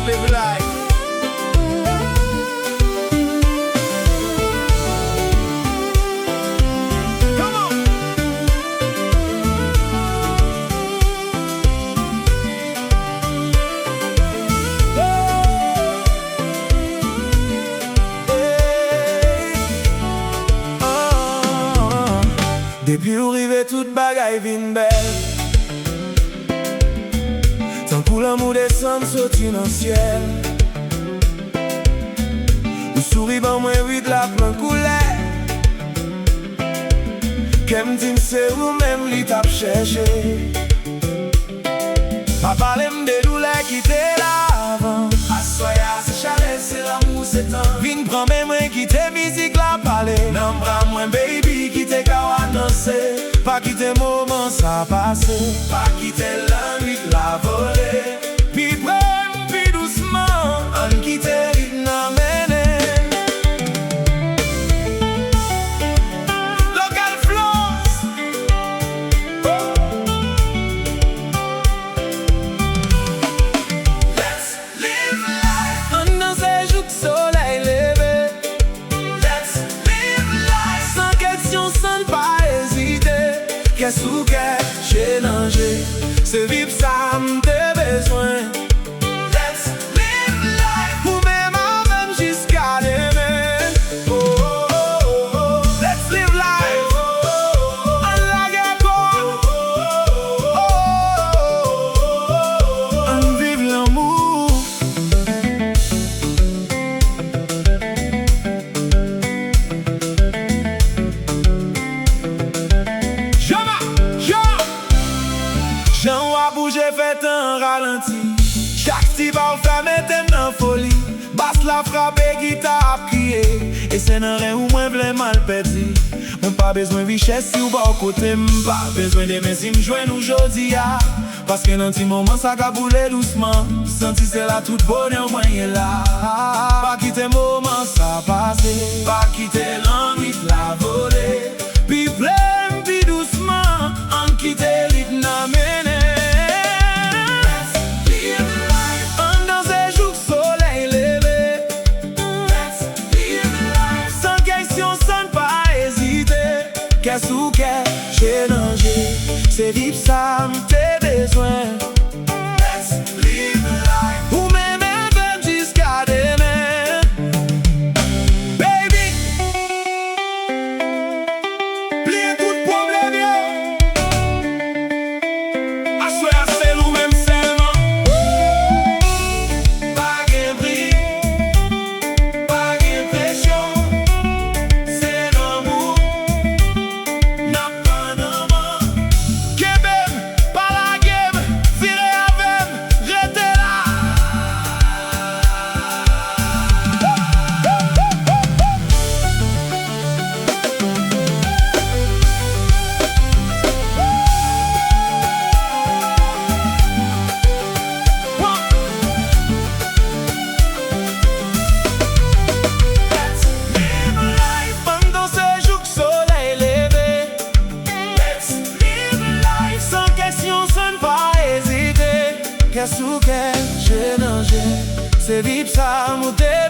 live life. Come on. Depuis ou rive toute bagaille vin belle. Tant pour l'amour descend sorti dans le ciel. Ou souris ban moi oui de la plan couleur. Qu'aime dit c'est ou même li tap cherché. Pas parler de douleur qui t'est là avant. Assoya c'est chalet c'est l'amour c'est temps. Vin prend même moi qui t'est musique la parler. Non bras moi baby qui t'est kawa danser. Pas quitter moment ça passe. Pas quitter l'ennui de la volée. Puis prenne puis doucement. On quitte rythme n'amène. Local flows. Let's live life. On dans ces jours que soleil levé. Let's live life. Sans question, sans pas hésiter. Qu'est-ce que j'ai danger? C'est vivre ça m'te besoin. Let's live life. Ou même avant jusqu'à demain. Oh, oh, oh, oh. Let's live life. On la gecko. Oh, oh, oh. On vive l'amour. Jean a bougé fait un ralenti. Chaque petit bal fait mettre dans folie. Basse la frappe et guitare a crié. Et c'est un rien ou moins vle mal perdu. M'en pas besoin de richesse si ou pas au côté. M'pas besoin de mes si m'joindre aujourd'hui. Parce que dans petit moment ça a boulé doucement. Senti c'est là tout bonheur moyen là. Pas quitter moment ça passe. Pas quitter l'ennui de la volée. Puis plein puis doucement. On quitte rythme n'amène. Qu'est-ce que j'ai danger? C'est vivre ça m'te besoin. Let's live life. Ou même même jusqu'à demain. Baby, plie tout problème yo. Assoya c'est nous même seulement. Pas de prix, pas de pression. Qu'est-ce que j'ai danger? C'est vivre ça m'te